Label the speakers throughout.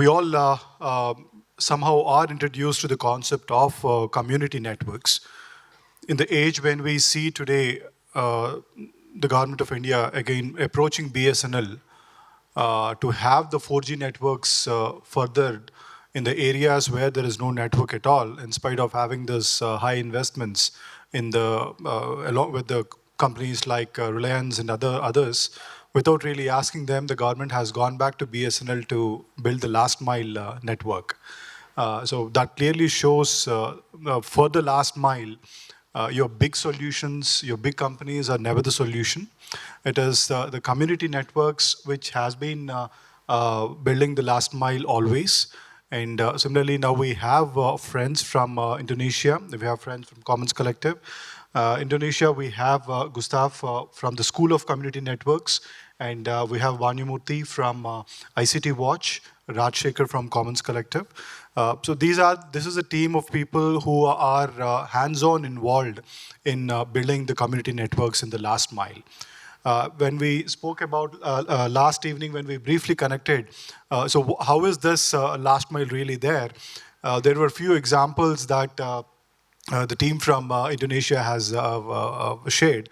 Speaker 1: we all somehow are introduced to the concept of community networks. In the age when we see today the government of India again approaching BSNL to have the 4G networks furthered in the areas where there is no network at all, in spite of having this high investments in the along with the companies like Reliance and others, without really asking them, the government has gone back to BSNL to build the last mile network. So that clearly shows for the last mile, your big solutions, your big companies are never the solution. It is the community networks which has been building the last mile always. And similarly, now we have friends from Indonesia. We have friends from Commons Collective. Indonesia, we have Gustav from the School of Community Networks, and we have Vanyamurthy from ICT Watch, Raj Shekhar from Commons Collective. So this is a team of people who are hands-on involved in building the community networks in the last mile. When we spoke about last evening, when we briefly connected, so how is this last mile really there? There were a few examples that the team from Indonesia has shared.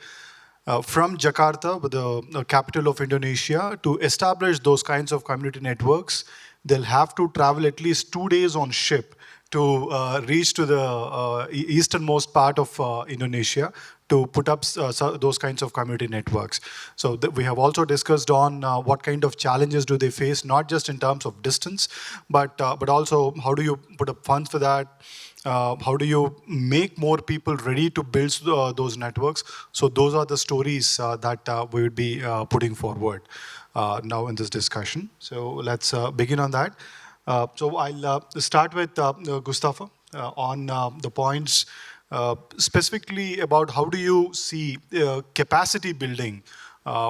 Speaker 1: From Jakarta, the capital of Indonesia, to establish those kinds of community networks, they'll have to travel at least 2 days on ship to reach to the easternmost part of Indonesia to put up those kinds of community networks. So we have also discussed on what kind of challenges do they face, not just in terms of distance, but also how do you put up funds for that? How do you make more people ready to build those networks? So those are the stories that we would be putting forward now in this discussion. So let's begin on that. So I'll start with Gustafa on the points specifically about how do you see capacity building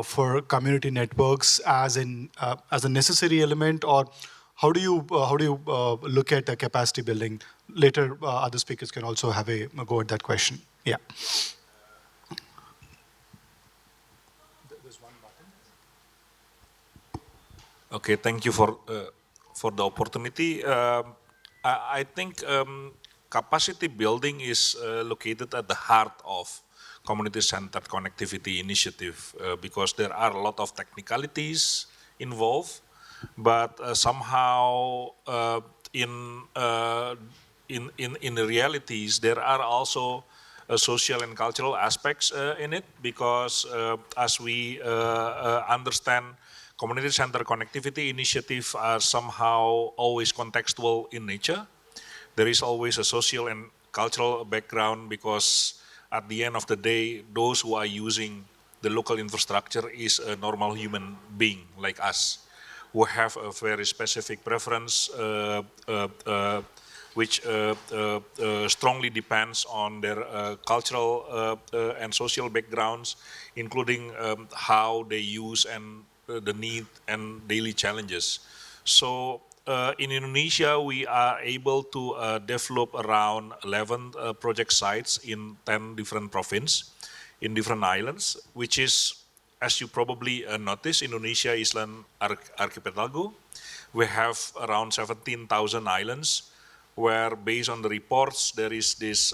Speaker 1: for community networks as a necessary element, or how do you look at capacity building? Later, other speakers can also have a go at that question. Yeah. There's one button.
Speaker 2: Okay, thank you for the opportunity. I think capacity building is located at the heart of community-centered connectivity initiative because there are a lot of technicalities involved, but somehow in the realities there are also social and cultural aspects in it, because as we understand, community-centered connectivity initiatives are somehow always contextual in nature. There is always a social and cultural background, because at the end of the day, those who are using the local infrastructure is a normal human being like us, who have a very specific preference which strongly depends on their cultural and social backgrounds, including how they use and the need and daily challenges. So in Indonesia, we are able to develop around 11 project sites in 10 different provinces, in different islands, which is, as you probably notice, Indonesia is an archipelago. We have around 17,000 islands, where based on the reports, there is this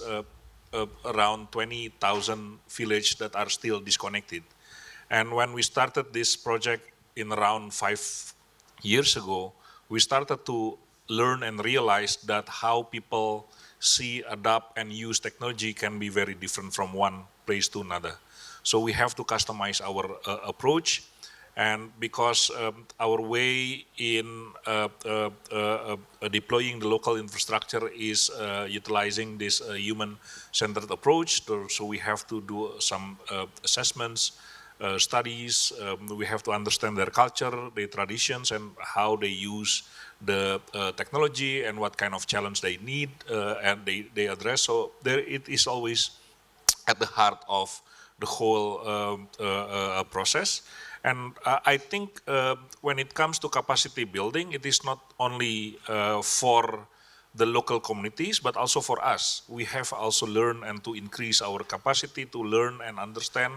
Speaker 2: around 20,000 villages that are still disconnected. And when we started this project in around 5 years ago, we started to learn and realize that how people see, adapt, and use technology can be very different from one place to another. So we have to customize our approach. And because our way in deploying the local infrastructure is utilizing this human-centered approach, so we have to do some assessments, studies. We have to understand their culture, their traditions, and how they use the technology and what kind of challenge they need and they address. So there it is always at the heart of the whole process. And I think when it comes to capacity building, it is not only for the local communities, but also for us. We have also learned and to increase our capacity to learn and understand,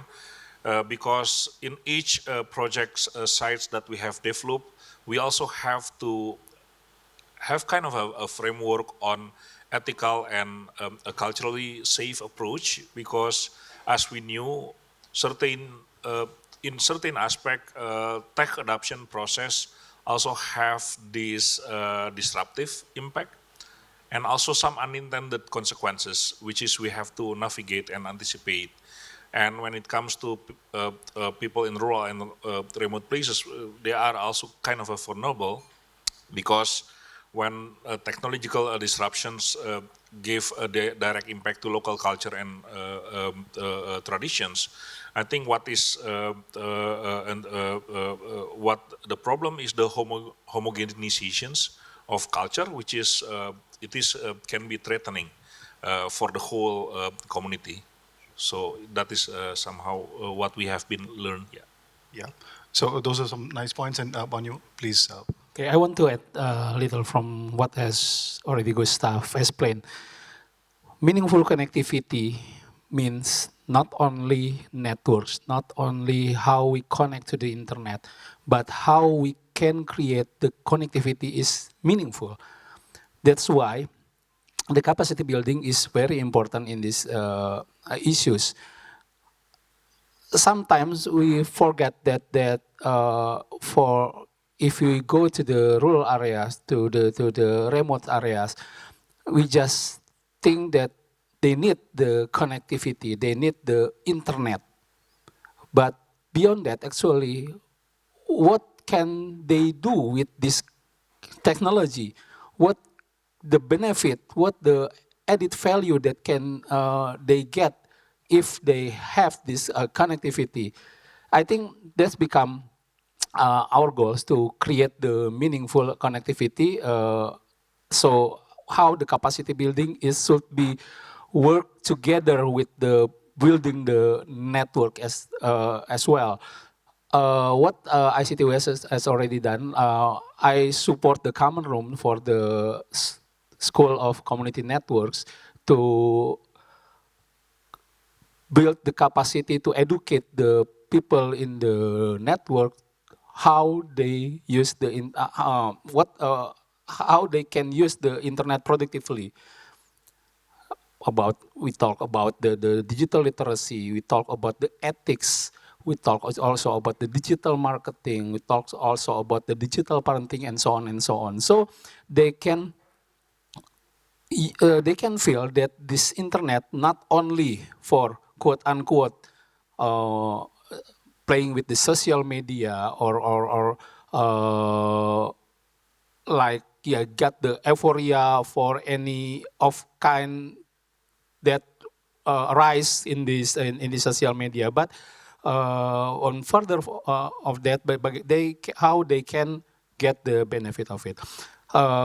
Speaker 2: because in each project sites that we have developed, we also have to have kind of a framework on ethical and a culturally safe approach, because as we knew, certain in certain aspect, tech adoption process also have this disruptive impact and also some unintended consequences, which is we have to navigate and anticipate. And when it comes to people in rural and remote places, they are also kind of a vulnerable, because when technological disruptions give a direct impact to local culture and traditions, I think what is what the problem is the homogenizations of culture, which is it is can be threatening for the whole community. So that is somehow what we have been learned. Yeah.
Speaker 1: Yeah. So those are some nice points. And Banyu, please.
Speaker 3: Okay, I want to add a little from what has already Gustav explained. Meaningful connectivity means not only networks, not only how we connect to the internet, but how we can create the connectivity is meaningful. That's why the capacity building is very important in these issues. Sometimes we forget that for if we go to the rural areas, to the remote areas, we just think that they need the connectivity, they need the internet. But beyond that, actually, what can they do with this technology? What the benefit? What the added value that can they get if they have this connectivity? I think that's become our goals to create the meaningful connectivity. So how the capacity building is should be work together with the building the network as well. What ICT West has already done, I support the common room for the School of Community Networks to build the capacity to educate the people in the network how they use the how they can use the internet productively. About we talk about the digital literacy, we talk about the ethics, we talk also about the digital marketing, we talk also about the digital parenting and so on and so on. So they can they can feel that this internet not only for quote unquote uh, playing with the social media or like yeah get the euphoria for any of kind that rise in this in the social media, but on further of that, but they how they can get the benefit of it,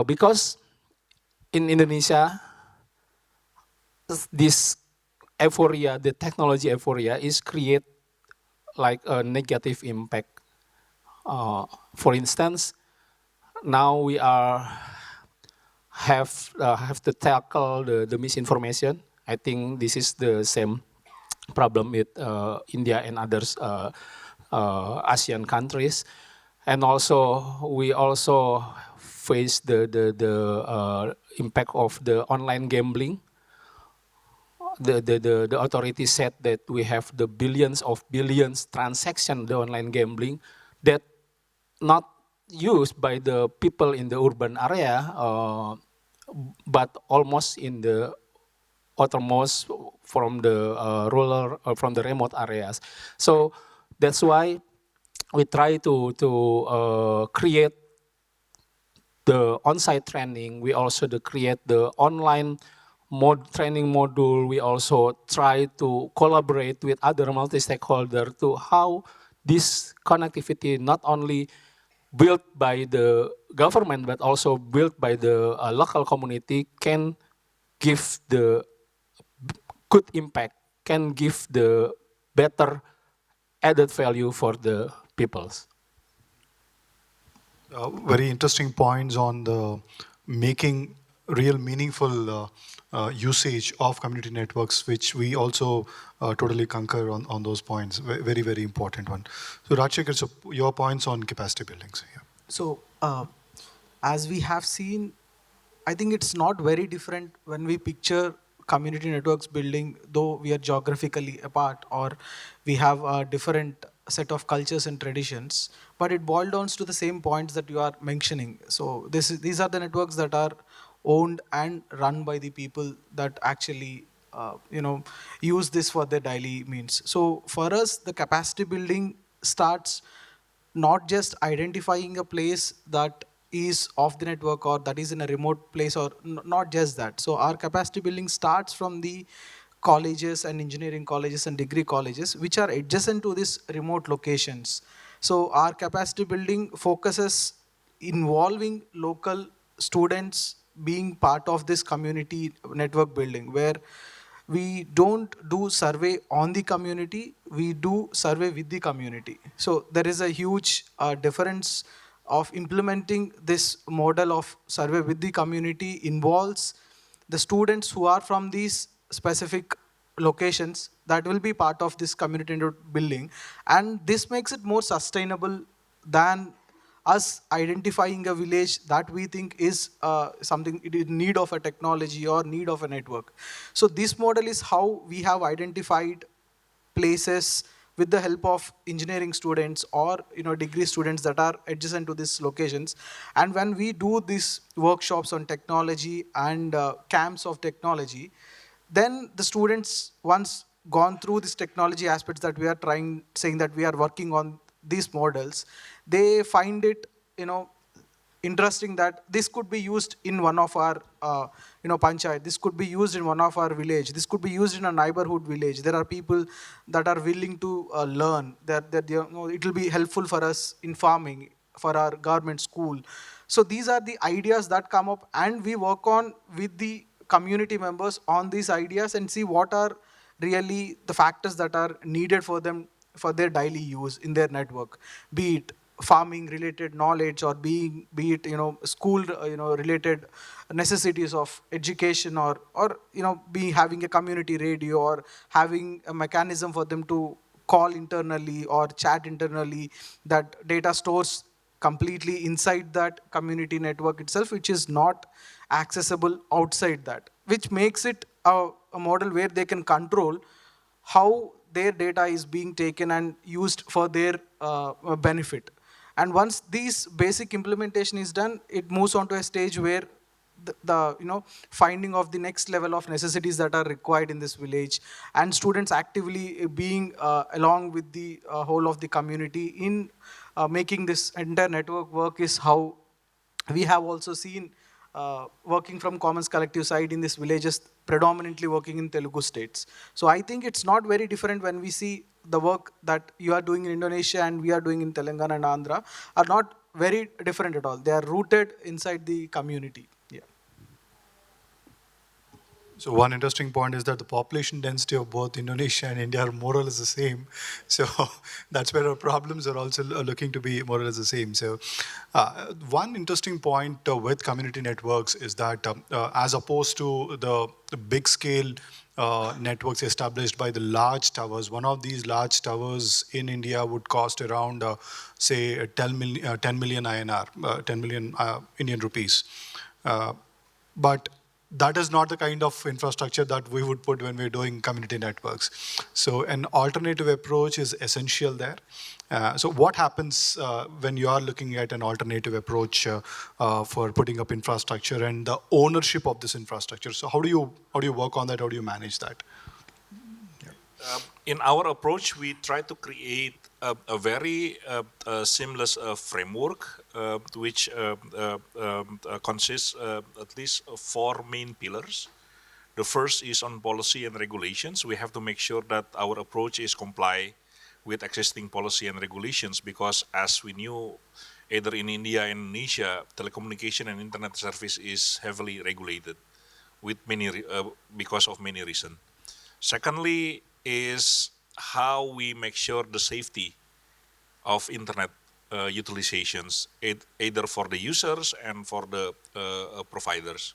Speaker 3: because in Indonesia this euphoria, the technology euphoria, is create like a negative impact. For instance, now we are have to tackle the misinformation. I think this is the same problem with India and others ASEAN countries, and also we also face the impact of the online gambling. The authorities said that we have the billions of billions transaction the online gambling that not used by the people in the urban area, but almost in the outermost from the rural from the remote areas. So that's why we try to create the on-site training. We also to create the online training module. We also try to collaborate with other multi-stakeholder to how this connectivity not only built by the government but also built by the local community can give the good impact, can give the better added value for the peoples.
Speaker 1: Very interesting points on the making real meaningful usage of community networks, which we also totally concur on those points. Very, very important one. So Rajshekhar, so your points on capacity buildings. Yeah.
Speaker 4: So, as we have seen I think it's not very different when we picture community networks building, though we are geographically apart or we have a different set of cultures and traditions, but it boils down to the same points that you are mentioning. So these are the networks that are owned and run by the people that actually use this for their daily means. So for us, the capacity building starts not just identifying a place that is off the network or that is in a remote place, or not just that. So our capacity building starts from the colleges and engineering colleges and degree colleges which are adjacent to these remote locations. So our capacity building focuses involving local students being part of this community network building, where we don't do survey on the community, we do survey with the community. So there is a huge difference of implementing this model of survey with the community involves the students who are from these specific locations that will be part of this community network building, and this makes it more sustainable than us identifying a village that we think is something it is in need of a technology or need of a network. So this model is how we have identified places with the help of engineering students or degree students that are adjacent to these locations. And when we do these workshops on technology and camps of technology, then the students, once gone through this technology aspects that we are trying, saying that we are working on these models, they find it you know interesting that this could be used in one of our panchayat, this could be used in one of our village, this could be used in a neighborhood village. There are people that are willing to learn that it will be helpful for us in farming, for our government school. So these are the ideas that come up, and we work on with the community members on these ideas and see what are really the factors that are needed for them for their daily use in their network, be it farming related knowledge or be it school related necessities of education, or be having a community radio or having a mechanism for them to call internally or chat internally, that data stores completely inside that community network itself, which is not accessible outside that, which makes it a model where they can control how their data is being taken and used for their benefit. And once this basic implementation is done, it moves on to a stage where the finding of the next level of necessities that are required in this village, and students actively being along with the whole of the community in making this entire network work, is how we have also seen working from Commons Collective side in these villages, predominantly working in Telugu states. So I think it's not very different when we see the work that you are doing in Indonesia and we are doing in Telangana and Andhra are not very different at all. They are rooted inside the community. Yeah.
Speaker 1: So one interesting point is that the population density of both Indonesia and India are more or less the same. So that's where our problems are also looking to be more or less the same. So one interesting point with community networks is that as opposed to the big scale networks established by the large towers, one of these large towers in India would cost around, say, 10 million INR, 10 million Indian rupees. But that is not the kind of infrastructure that we would put when we're doing community networks. So an alternative approach is essential there. So what happens when you are looking at an alternative approach for putting up infrastructure and the ownership of this infrastructure? So how do you work on that? How do you manage that?
Speaker 2: In our approach, we try to create a very seamless framework which consists at least of four main pillars. The first is on policy and regulations. We have to make sure that our approach is comply with existing policy and regulations, because as we knew, either in India and Indonesia, telecommunication and internet service is heavily regulated with because of many reasons. Secondly is how we make sure the safety of internet utilizations, either for the users and for the providers.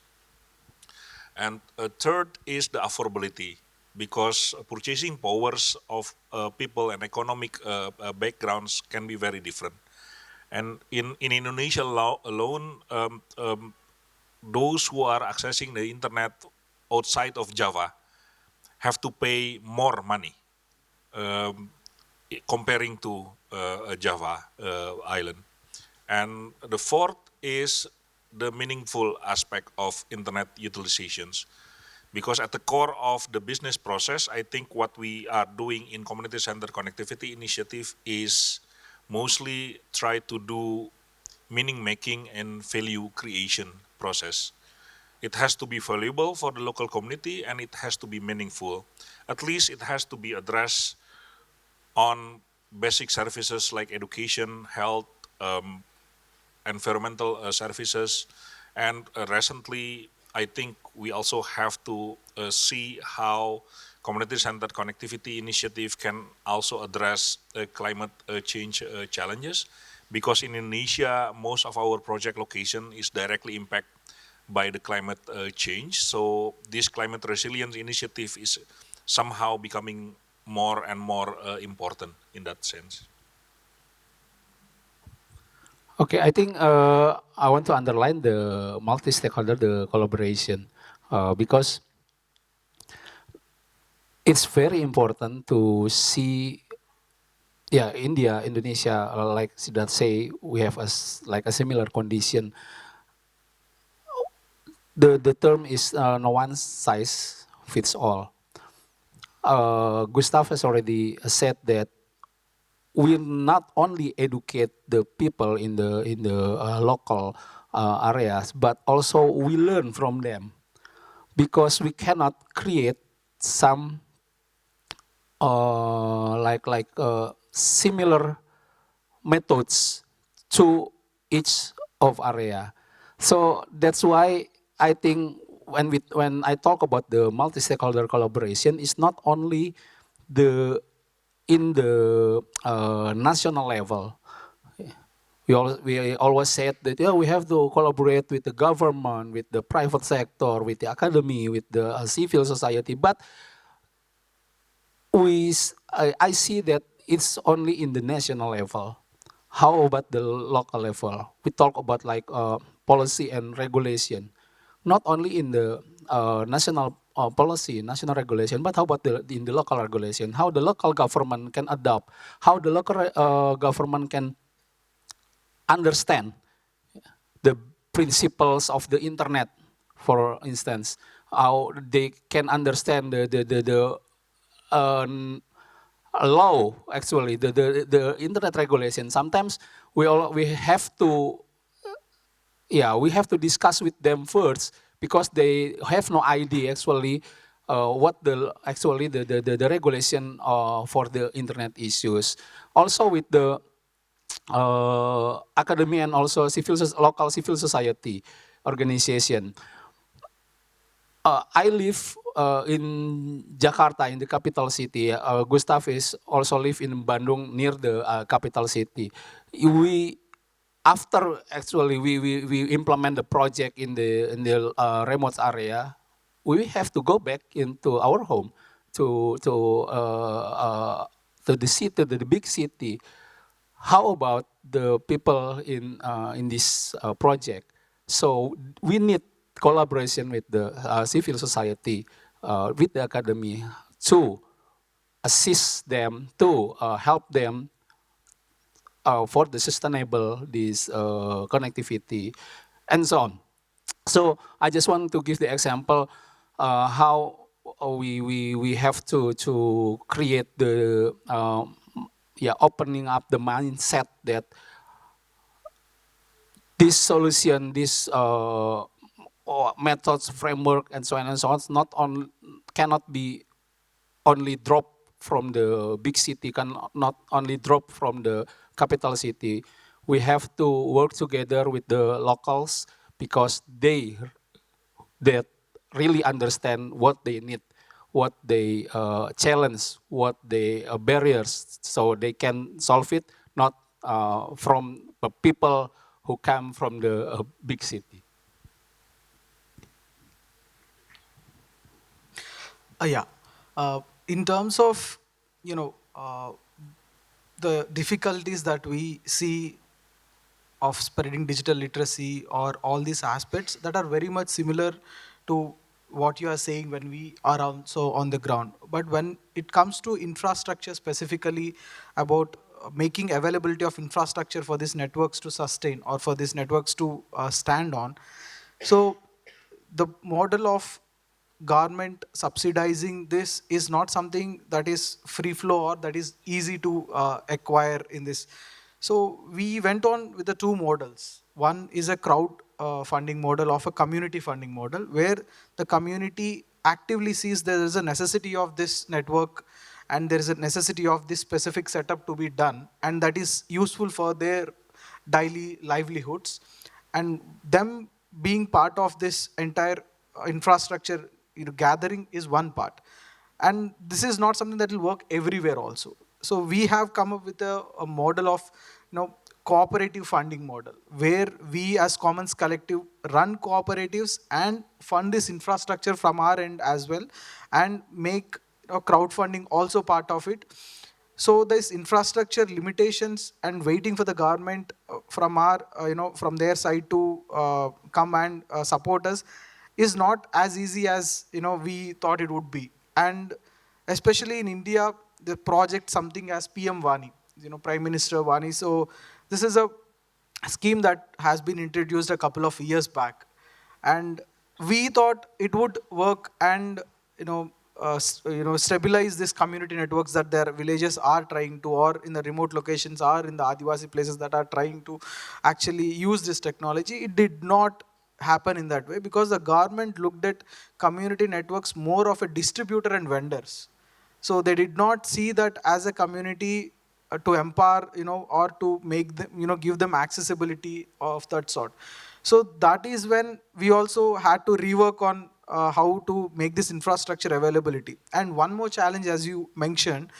Speaker 2: And third is the affordability, because purchasing powers of people and economic backgrounds can be very different. And in Indonesia alone, those who are accessing the internet outside of Java have to pay more money um, comparing to a Java island. And the fourth is the meaningful aspect of internet utilizations. Because at the core of the business process, I think what we are doing in community center connectivity initiative is mostly try to do meaning making and value creation process. It has to be valuable for the local community and it has to be meaningful. At least it has to be addressed on basic services like education, health, um, environmental services, and recently, I think we also have to see how community-centered connectivity initiative can also address climate change challenges, because in Indonesia, most of our project location is directly impacted by the climate change. So this climate resilience initiative is somehow becoming more and more important in that sense.
Speaker 3: Okay, I think I want to underline the multi-stakeholder, the collaboration, because it's very important to see, yeah, Indonesia, like Siddharth say, we have like a similar condition. The term is no one size fits all. Gustav has already said that we not only educate the people in the local areas, but also we learn from them, because we cannot create some similar methods to each of area. So that's why I think when I talk about the multi-stakeholder collaboration, it's not only the in the national level. We always said that, yeah, we have to collaborate with the government, with the private sector, with the academy, with the civil society. But I see that it's only in the national level. How about the local level? We talk about like policy and regulation, not only in the national policy, national regulation, but how about in the local regulation? How the local government can adopt? How the local government can understand the principles of the internet, for instance, how they can understand the law, actually, the internet regulation. Sometimes we have to, yeah, we have to discuss with them first, because they have no idea actually what the regulation for the internet issues. Also with the academy and also local civil society organization. I live in Jakarta, in the capital city. Gustav is also live in Bandung, near the capital city. We after actually we implement the project in the remote area, we have to go back into our home to the city, to the big city. How about the people in this project? So we need collaboration with the civil society, with the academy, to assist them, to help them for the sustainable this connectivity and so on. So I just want to give the example how we have to create the yeah, opening up the mindset that this solution, this methods, framework, and so on, not on cannot be only drop from the big city, can not only drop from the capital city. We have to work together with the locals, because they that really understand what they need, what they challenge, what they barriers, so they can solve it, not from the people who come from the big city.
Speaker 4: Yeah. In terms of, you know, the difficulties that we see of spreading digital literacy or all these aspects that are very much similar to what you are saying when we are also on the ground. But when it comes to infrastructure specifically about making availability of infrastructure for these networks to sustain or for these networks to stand on, so the model of government subsidizing this is not something that is free flow or that is easy to acquire in this. So we went on with the two models. One is a crowd funding model of a community funding model where the community actively sees there is a necessity of this network and there is a necessity of this specific setup to be done and that is useful for their daily livelihoods, and them being part of this entire infrastructure gathering is one part, and this is not something that will work everywhere also. So we have come up with a model of cooperative funding model where we as Commons Collective run cooperatives and fund this infrastructure from our end as well and make crowdfunding also part of it. So this infrastructure limitations and waiting for the government from our from their side to come and support us is not as easy as we thought it would be. And especially in India, the project something as PM Vani, Prime Minister Vani. So this is a scheme that has been introduced a couple of years back, and we thought it would work and stabilize this community networks that their villages are trying to, or in the remote locations or in the Adivasi places that are trying to actually use this technology. It did not happen in that way because the government looked at community networks more of a distributor and vendors. So they did not see that as a community to empower, or to make them, give them accessibility of that sort. So that is when we also had to rework on how to make this infrastructure availability. And one more challenge, as you mentioned,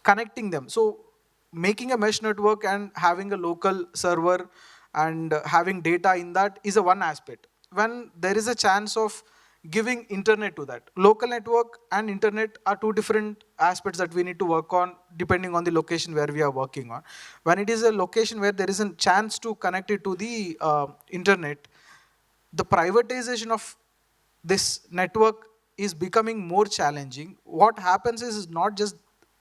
Speaker 4: connecting them. So making a mesh network and having a local server and having data in that is a one aspect. When there is a chance of giving internet to that, local network and internet are two different aspects that we need to work on depending on the location where we are working on. When it is a location where there is a chance to connect it to the internet, the privatization of this network is becoming more challenging. What happens is not just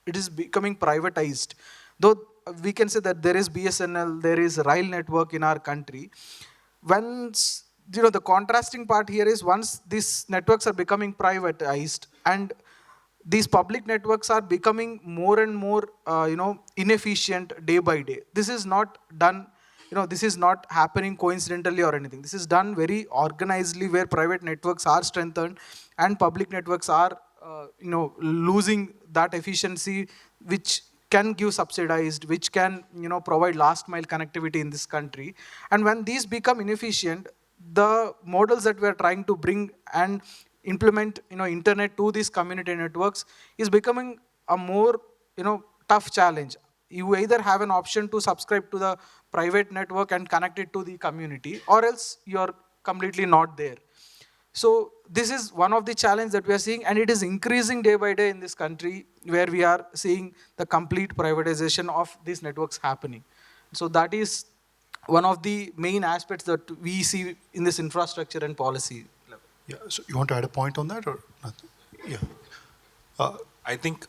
Speaker 4: it is becoming privatized, though we can say that there is BSNL, there is rail network in our country. Once, the contrasting part here is once these networks are becoming privatized and these public networks are becoming more and more inefficient day by day. This is not done, this is not happening coincidentally or anything. This is done very organizedly where private networks are strengthened and public networks are losing that efficiency which can give subsidized, which can provide last mile connectivity in this country. And when these become inefficient, the models that we are trying to bring and implement internet to these community networks is becoming a more tough challenge. You either have an option to subscribe to the private network and connect it to the community, or else you're completely not there. So this is one of the challenges that we are seeing, and it is increasing day by day in this country where we are seeing the complete privatization of these networks happening. So that is one of the main aspects that we see in this infrastructure and policy level.
Speaker 1: Yeah, so you want to add a point on that or nothing? Yeah.
Speaker 2: I think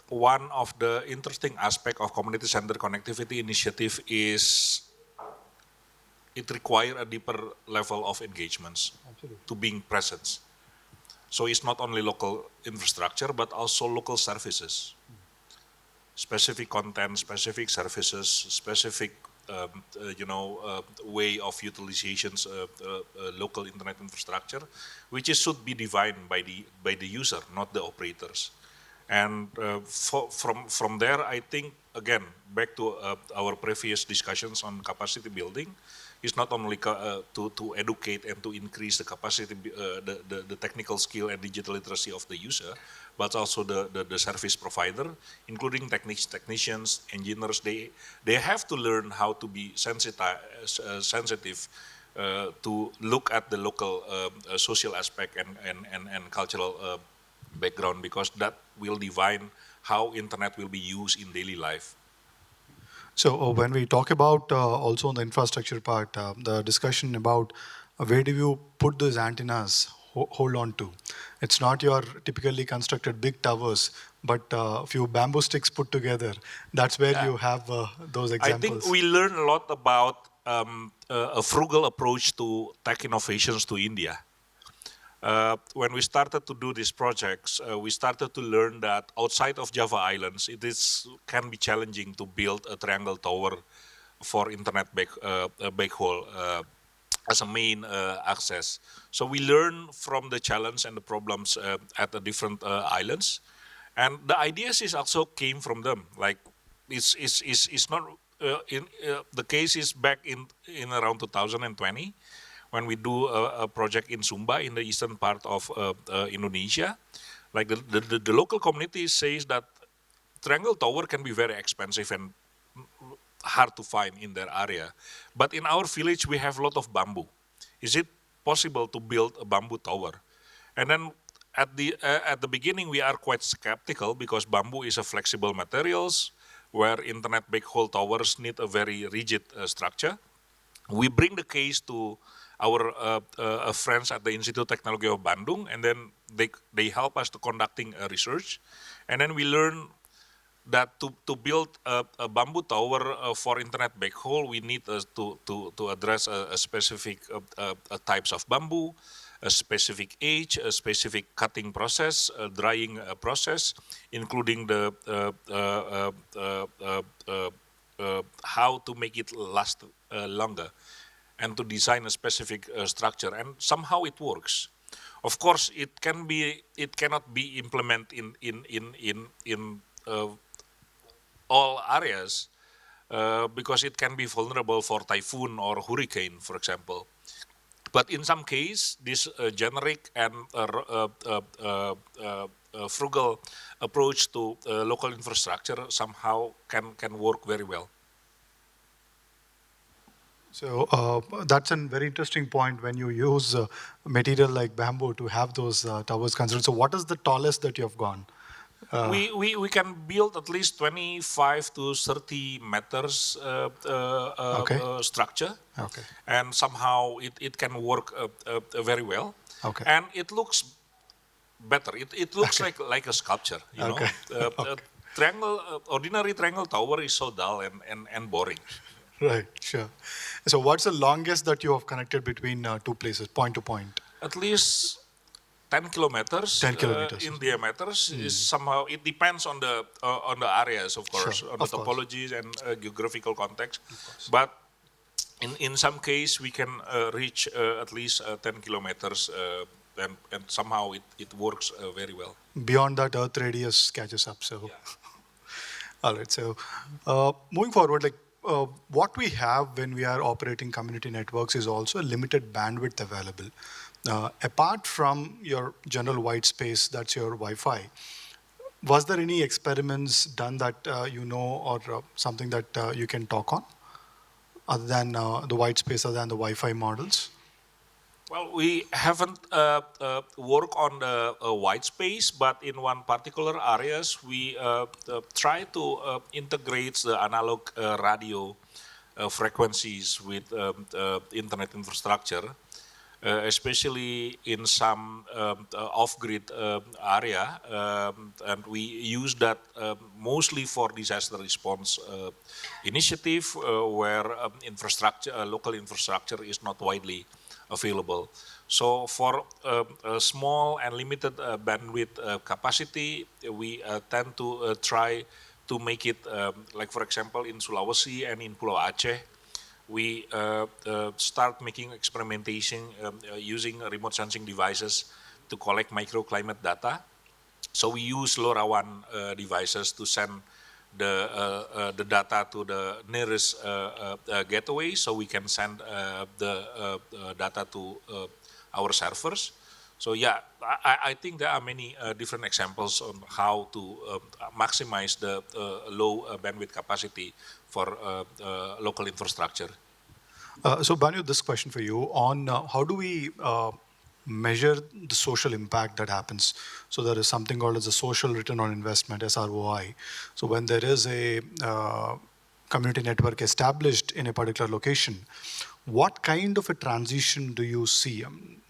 Speaker 2: one of the interesting aspect of community-centered connectivity initiative is it requires a deeper level of engagements. Absolutely. To being present. So it's not only local infrastructure, but also local services. Specific content, specific services, specific way of utilizations local internet infrastructure, which should be defined by the user, not the operators. And from there, I think again back to our previous discussions on capacity building, is not only to educate and to increase the capacity, the technical skill and digital literacy of the user, but also the service provider, including technicians, engineers. They have to learn how to be sensitive to look at the local social aspect and cultural background, because that will define how internet will be used in daily life.
Speaker 1: So when we talk about also on the infrastructure part, the discussion about where do you put those antennas hold on to? It's not your typically constructed big towers, but a few bamboo sticks put together. That's where
Speaker 2: Yeah.
Speaker 1: you have those
Speaker 2: I think
Speaker 1: examples.
Speaker 2: we learn a lot about a frugal approach to tech innovations to India. When we started to do these projects, we started to learn that outside of Java Islands, can be challenging to build a triangle tower for internet backhaul as a main access. So we learn from the challenge and the problems at the different islands, and the ideas is also came from them. Like it's not the case is back in around 2020 when we do a project in Sumba in the eastern part of Indonesia. Like the local community says that triangle tower can be very expensive and hard to find in their area. But in our village, we have a lot of bamboo. Is it possible to build a bamboo tower? And then at the beginning, we are quite skeptical because bamboo is a flexible materials where internet backhaul towers need a very rigid structure. We bring the case to our friends at the Institute Technology of Bandung, and then they help us to conducting a research, and then we learn that to build a bamboo tower for internet backhaul, we need to address a specific types of bamboo, a specific age, a specific cutting process, a drying process, including the how to make it last longer, and to design a specific structure, and somehow it works. Of course, it cannot be implemented in all areas because it can be vulnerable for typhoon or hurricane, for example. But in some case, this generic and frugal approach to local infrastructure somehow can work very well.
Speaker 1: So that's a very interesting point when you use material like bamboo to have those towers considered. So what is the tallest that you have gone?
Speaker 2: We can build at least 25 to 30 meters
Speaker 1: Okay.
Speaker 2: structure,
Speaker 1: Okay.
Speaker 2: and somehow it can work very well.
Speaker 1: Okay.
Speaker 2: And it looks better. It looks
Speaker 1: Okay.
Speaker 2: like a sculpture, you know.
Speaker 1: Okay. Okay.
Speaker 2: Ordinary triangle tower is so dull and boring.
Speaker 1: Right. Sure. So what's the longest that you have connected between two places, point to point?
Speaker 2: At least 10 kilometers
Speaker 1: 10 kilometers.
Speaker 2: in diameters is somehow, it depends on the areas, of
Speaker 1: Sure.
Speaker 2: course, on the
Speaker 1: Of course.
Speaker 2: topologies and geographical context. But in some case, we can reach at least 10 kilometers, and somehow it works very well.
Speaker 1: Beyond that, Earth radius catches up. So, all right. So, moving forward, like what we have when we are operating community networks is also a limited bandwidth available. Apart from your general white space, that's your Wi-Fi. Was there any experiments done that you know, or something that you can talk on, other than the white space, other than the Wi-Fi models?
Speaker 2: Well, we haven't worked on the white space, but in one particular areas, we try to integrate the analog radio frequencies with internet infrastructure, especially in some off-grid area, and we use that mostly for disaster response initiative, where local infrastructure is not widely available. So for a small and limited bandwidth capacity, we tend to try to make it, like for example in Sulawesi and in Pulau Aceh, we start making experimentation using remote sensing devices to collect microclimate data. So we use LoRaWAN devices to send the data to the nearest gateway, so we can send the data to our servers. So yeah, I think there are many different examples on how to maximize the low bandwidth capacity for local infrastructure.
Speaker 1: So, Banu, this question for you on how do we measure the social impact that happens? So, there is something called as a social return on investment (SROI). So, when there is a community network established in a particular location, what kind of a transition do you see?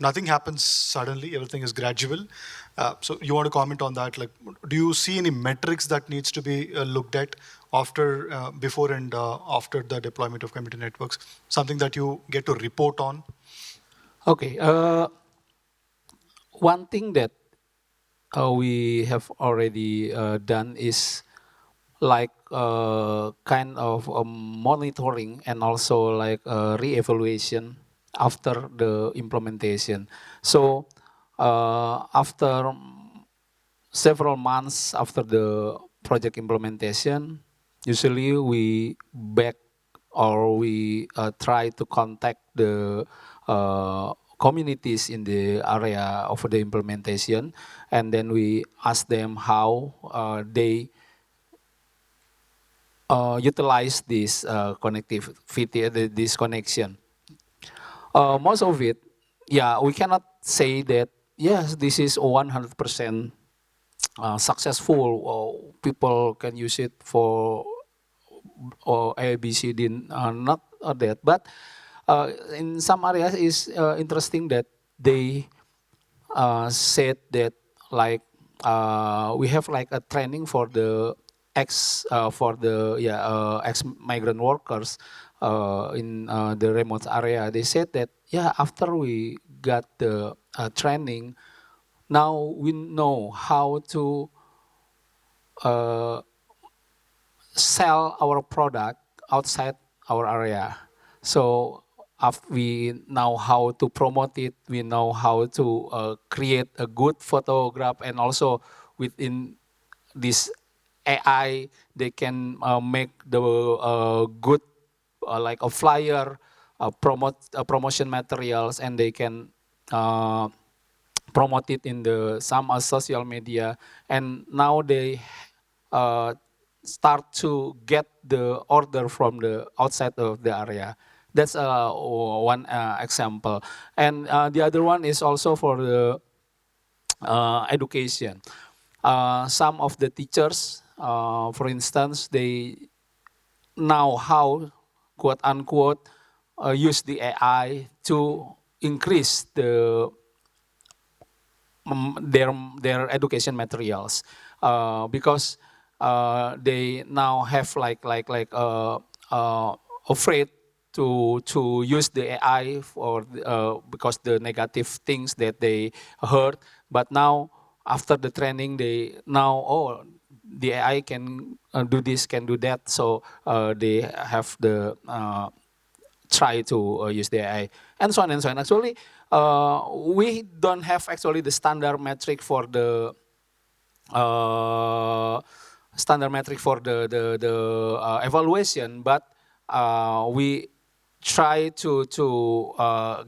Speaker 1: Nothing happens suddenly, everything is gradual. So you want to comment on that? Like, do you see any metrics that needs to be looked at after, before and after the deployment of community networks? Something that you get to report on?
Speaker 3: Okay. One thing that we have already done is like kind of monitoring and also like re-evaluation after the implementation. So after several months after the project implementation, usually we back or we try to contact the communities in the area of the implementation, and then we ask them how they utilize this connectivity, this connection. Most of it, yeah, we cannot say that yes, this is 100% successful. Or people can use it for or A, B, C, D, not that. But in some areas, is interesting that they said that like we have like a training for the ex migrant workers in the remote area. They said that yeah, after we got the training, now we know how to sell our product outside our area. So we know how to promote it, we know how to create a good photograph, and also within this AI, they can make the good like a flyer, promotion materials, and they can uh, promote it in the some social media. And now they uh, start to get the order from the outside of the area. That's one example. And the other one is also for the education. Some of the teachers, for instance, they know how, quote unquote, use the AI to increase their education materials, because they now have afraid to use the AI for because the negative things that they heard. But now after the training, they now, oh, the AI can do this, can do that. So they have the try to use the AI, and so on and so on. Actually, we don't have actually the standard metric for the uh, evaluation, but we try to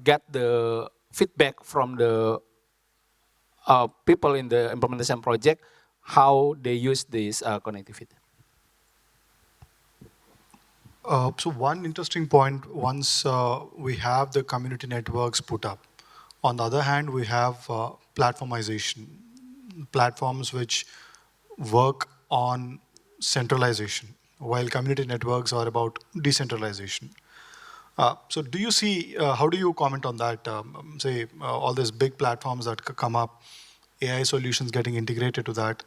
Speaker 3: get the feedback from the people in the implementation project how they use this connectivity.
Speaker 1: So one interesting point, once we have the community networks put up, on the other hand, we have platformization, platforms which work on centralization, while community networks are about decentralization. So do you see, how do you comment on that? Say, all these big platforms that come up, AI solutions getting integrated to that.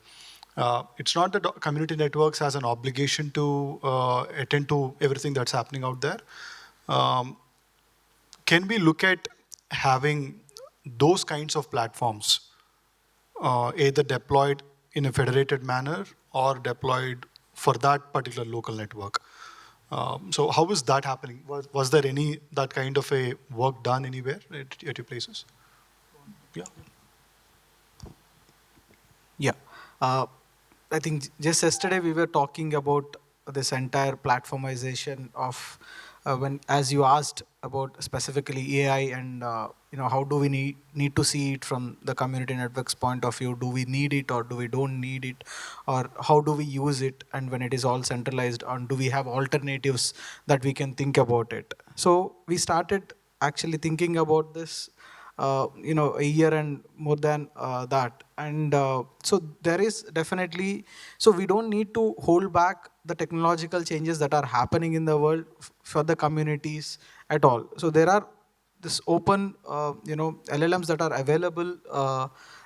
Speaker 1: It's not that community networks has an obligation to attend to everything that's happening out there. Um, can we look at having those kinds of platforms either deployed in a federated manner or deployed for that particular local network? So how is that happening? Was there any that kind of a work done anywhere at your places? Yeah.
Speaker 4: Yeah. Uh, I think just yesterday we were talking about this entire platformization of when, as you asked about specifically AI and how do we need to see it from the community networks point of view? Do we need it or do we don't need it, or how do we use it? And when it is all centralized, and do we have alternatives that we can think about it? So we started actually thinking about this a year and more than that. And so there is definitely, so we don't need to hold back the technological changes that are happening in the world for the communities at all. So there are this open, LLMs that are available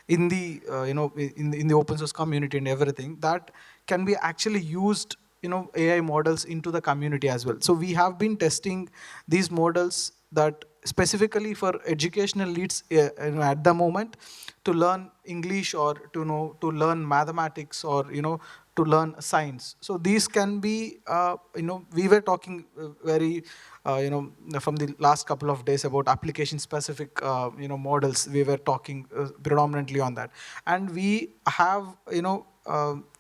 Speaker 4: in the, in the open source community and everything, that can be actually used, AI models into the community as well. So we have been testing these models that specifically for educational needs, at the moment, to learn English, or to learn mathematics, or to learn science. So these can be, we were talking very, from the last couple of days about application specific, models. We were talking predominantly on that, and we have,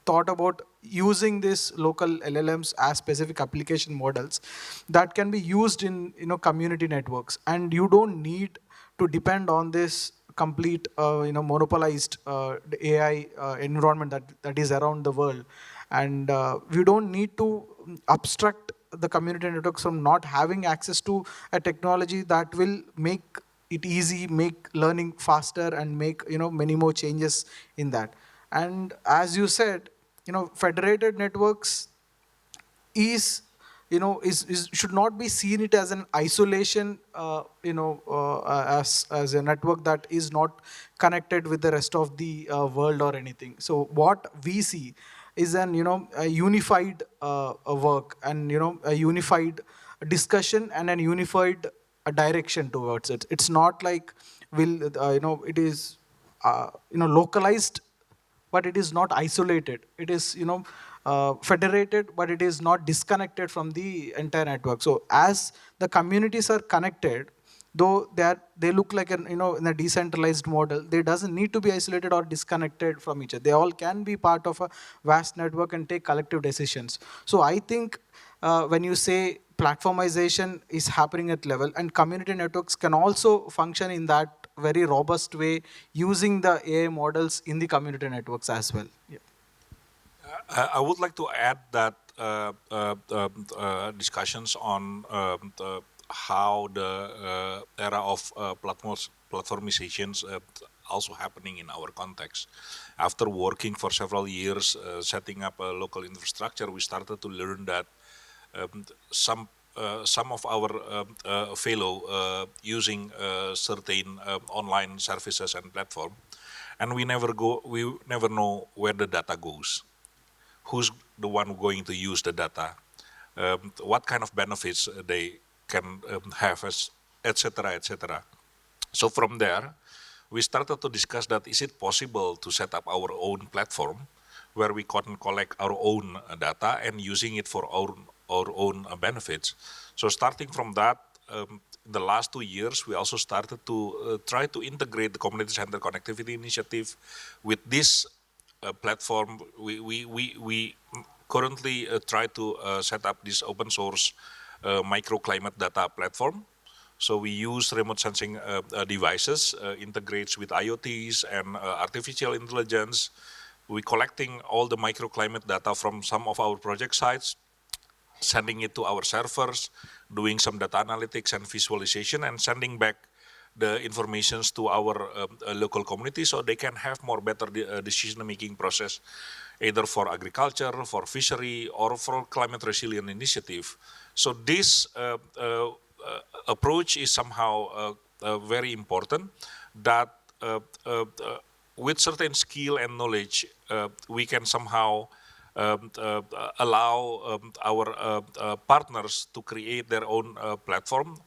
Speaker 4: thought about using this local LLMs as specific application models that can be used in, community networks, and you don't need to depend on this complete, monopolized AI environment that is around the world. And we don't need to obstruct the community networks from not having access to a technology that will make it easy, make learning faster, and make, many more changes in that. And as you said, federated networks is, is should not be seen it as an isolation, as a network that is not connected with the rest of the world or anything. So what we see is an, a unified work, and a unified discussion, and a unified direction towards it. It's not like will, it is, localized, but it is not isolated. It is, federated, but it is not disconnected from the entire network. So as the communities are connected, though they look like an, in a decentralized model, they doesn't need to be isolated or disconnected from each other. They all can be part of a vast network and take collective decisions. So I think, when you say platformization is happening at level, and community networks can also function in that very robust way, using the AI models in the community networks as well. Yeah.
Speaker 2: I would like to add that discussions on how the era of platformizations also happening in our context. After working for several years setting up a local infrastructure, we started to learn that some of our fellow using certain online services and platform, and we never know where the data goes, who's the one going to use the data, what kind of benefits they can have, as etc., etc. So from there, we started to discuss that is it possible to set up our own platform where we can collect our own data and using it for our own benefits. So starting from that, the last 2 years, we also started to try to integrate the community center connectivity initiative with this platform. We currently try to set up this open source microclimate data platform. So we use remote sensing devices, integrates with IoTs and artificial intelligence. We're collecting all the microclimate data from some of our project sites, sending it to our servers, doing some data analytics and visualization, and sending back the informations to our local community so they can have more better decision-making process, either for agriculture, for fishery, or for climate resilient initiative. So this approach is somehow very important, that with certain skill and knowledge, we can somehow allow our partners to create their own platform,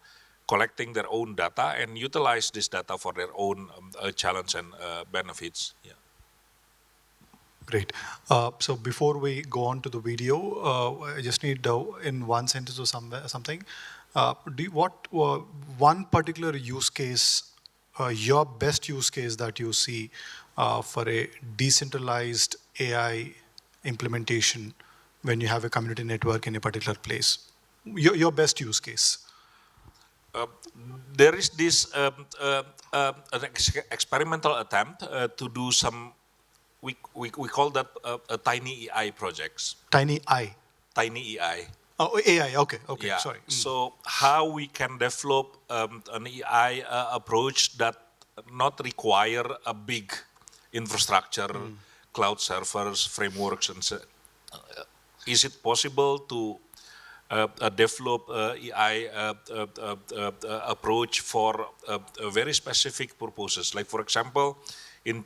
Speaker 2: collecting their own data and utilize this data for their own challenge and benefits. Yeah.
Speaker 1: Great. So before we go on to the video, I just need in one sentence or something. One particular use case, your best use case that you see for a decentralized AI implementation when you have a community network in a particular place? Your best use case.
Speaker 2: There is this an experimental attempt to do some, we call that a tiny EI projects.
Speaker 1: Tiny I.
Speaker 2: Tiny EI.
Speaker 1: Oh, AI, okay,
Speaker 2: Yeah.
Speaker 1: sorry.
Speaker 2: So how we can develop an AI approach that not require a big infrastructure, cloud servers, frameworks, and so. Is it possible to develop AI approach for very specific purposes? Like for example, in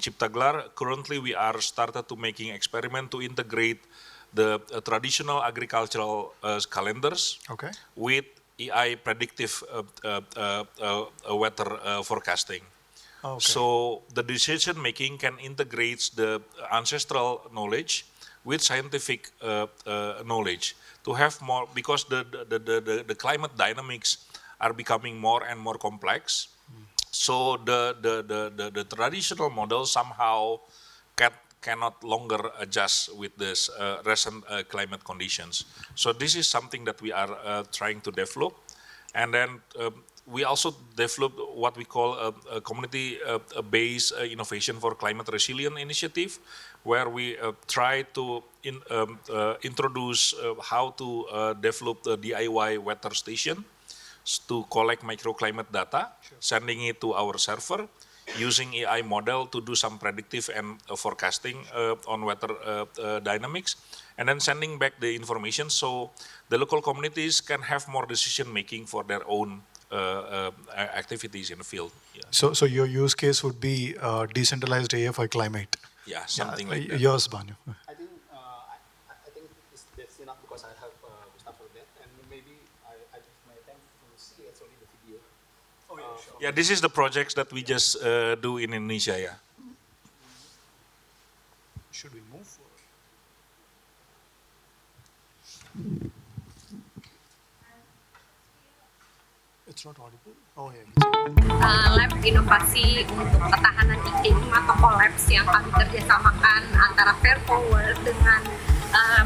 Speaker 2: Ciptaglar, currently we are started to making experiment to integrate the traditional agricultural calendars
Speaker 1: Okay.
Speaker 2: with AI predictive weather forecasting.
Speaker 1: Okay.
Speaker 2: So the decision making can integrate the ancestral knowledge with scientific knowledge to have more, because the climate dynamics are becoming more and more complex. So the traditional model somehow cannot longer adjust with this recent climate conditions. So this is something that we are trying to develop. And then we also developed what we call a community-based innovation for climate resilient initiative, where we try to introduce how to develop the DIY weather station to collect microclimate data, sending it to our server, using AI model to do some predictive and forecasting on weather dynamics, and then sending back the information so the local communities can have more decision making for their own activities in the field. Yeah,
Speaker 1: So your use case would be decentralized AI for climate.
Speaker 2: yeah, something like that.
Speaker 1: Yours, Banu.
Speaker 3: I think I think that's enough because I have Gustav for that, and maybe I give my time to see actually the video. Oh yeah, sure.
Speaker 2: Yeah, this is the projects that we just do in Indonesia. Yeah.
Speaker 1: Should we move? It's not audible. Oh yeah.
Speaker 5: Lab inovasi untuk ketahanan iklim atau Collabs yang kami kerjasamakan antara Fair Forward dengan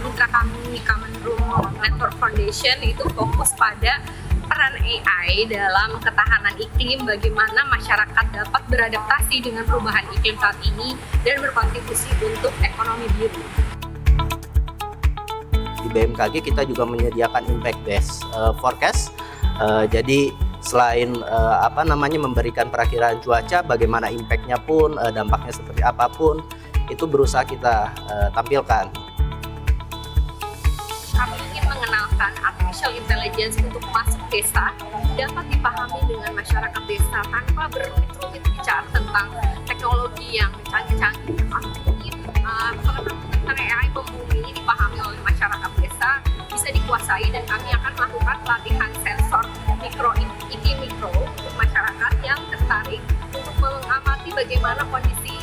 Speaker 5: mitra kami Kementerian Network Foundation itu fokus pada peran AI dalam ketahanan iklim, bagaimana masyarakat dapat beradaptasi dengan perubahan iklim saat ini dan berkontribusi untuk ekonomi biru.
Speaker 6: Di BMKG kita juga menyediakan impact based forecast. Jadi selain memberikan perakiraan cuaca, bagaimana impactnya pun, dampaknya seperti apapun, itu berusaha kita tampilkan.
Speaker 5: Kami ingin mengenalkan artificial intelligence untuk masuk desa dapat dipahami dengan masyarakat desa tanpa berumit-rumit bicara tentang teknologi yang canggih-canggih. Kami ingin pengetahuan tentang AI pembumi ini dipahami oleh masyarakat desa, bisa dikuasai, dan kami akan melakukan pelatihan sensor iklim mikro untuk masyarakat yang tertarik untuk mengamati bagaimana kondisi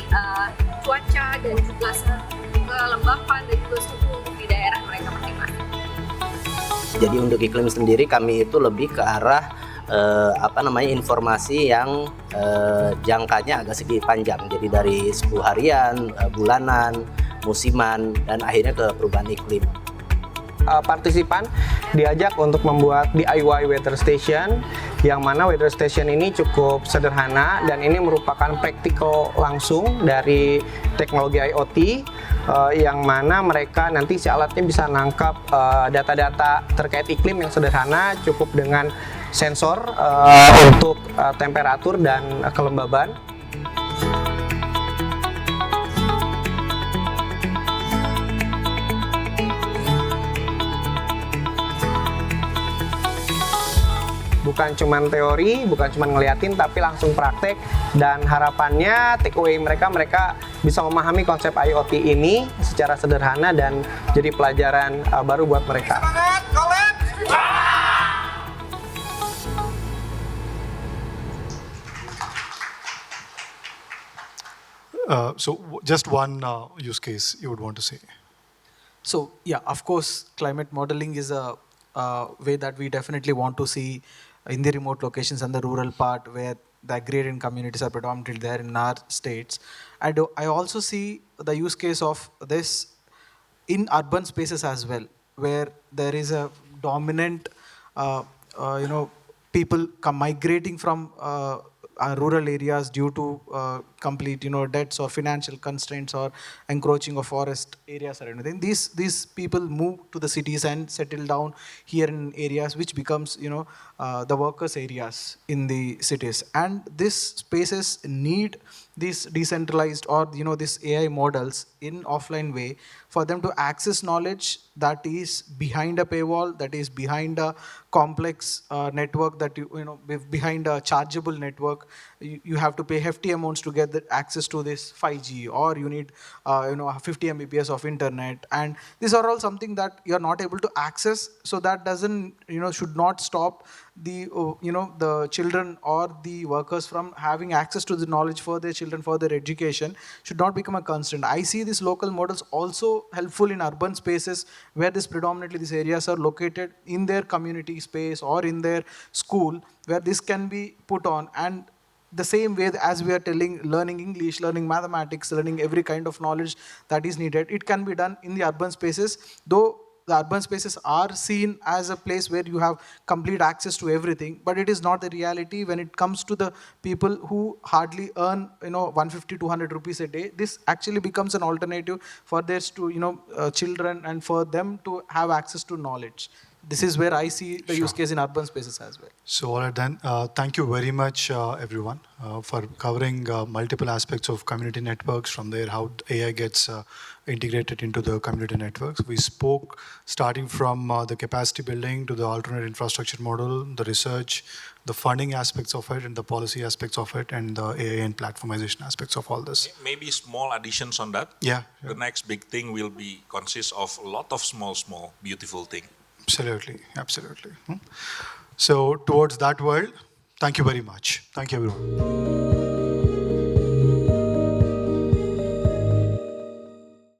Speaker 5: cuaca dan juga kelembapan dan juga suhu di daerah mereka masing-masing.
Speaker 6: Jadi untuk iklim sendiri kami itu lebih ke arah informasi yang jangkanya agak segi panjang. Jadi dari 10 harian, bulanan, musiman, dan akhirnya ke perubahan iklim.
Speaker 7: Partisipan diajak untuk membuat DIY weather station, yang mana weather station ini cukup sederhana dan ini merupakan praktikal langsung dari teknologi IoT, yang mana mereka nanti si alatnya bisa nangkap data-data terkait iklim yang sederhana, cukup dengan sensor untuk temperatur dan kelembaban. Bukan cuma teori, bukan cuma ngeliatin, tapi langsung praktek, dan harapannya take away mereka bisa memahami konsep IoT ini secara sederhana dan jadi pelajaran baru buat mereka.
Speaker 1: So just one use case you would want to say.
Speaker 4: So yeah, of course, climate modeling is a way that we definitely want to see in the remote locations and the rural part where the agrarian communities are predominantly there in our states. I also see the use case of this in urban spaces as well, where there is a dominant, people migrating from rural areas due to complete debts or financial constraints or encroaching of forest areas or anything. These people move to the cities and settle down here in areas which becomes the workers areas in the cities, and these spaces need these decentralized or these AI models in offline way for them to access knowledge that is behind a paywall, that is behind a complex network, that behind a chargeable network. You have to pay hefty amounts to get the access to this 5G, or you need 50 Mbps of internet, and these are all something that you are not able to access. So that doesn't should not stop the the children or the workers from having access to the knowledge for their children, for their education, should not become a constraint. I see these local models also helpful in urban spaces where this predominantly these areas are located in their community space or in their school, where this can be put on. And the same way as we are telling, learning English, learning mathematics, learning every kind of knowledge that is needed, it can be done in the urban spaces, though the urban spaces are seen as a place where you have complete access to everything, but it is not the reality when it comes to the people who hardly earn 150 200 rupees a day. This actually becomes an alternative for their children, and for them to have access to knowledge. This is where I see the use case in urban spaces as well.
Speaker 1: So, all right then, thank you very much, everyone, for covering multiple aspects of community networks, from there how AI gets integrated into the community networks. We spoke starting from the capacity building to the alternate infrastructure model, the research, the funding aspects of it, and the policy aspects of it, and the AI and platformization aspects of all this.
Speaker 2: Maybe small additions on that.
Speaker 1: Yeah.
Speaker 2: The next big thing will be consist of a lot of small, beautiful things.
Speaker 1: Absolutely, absolutely. So towards that world, thank you very much. Thank you, everyone.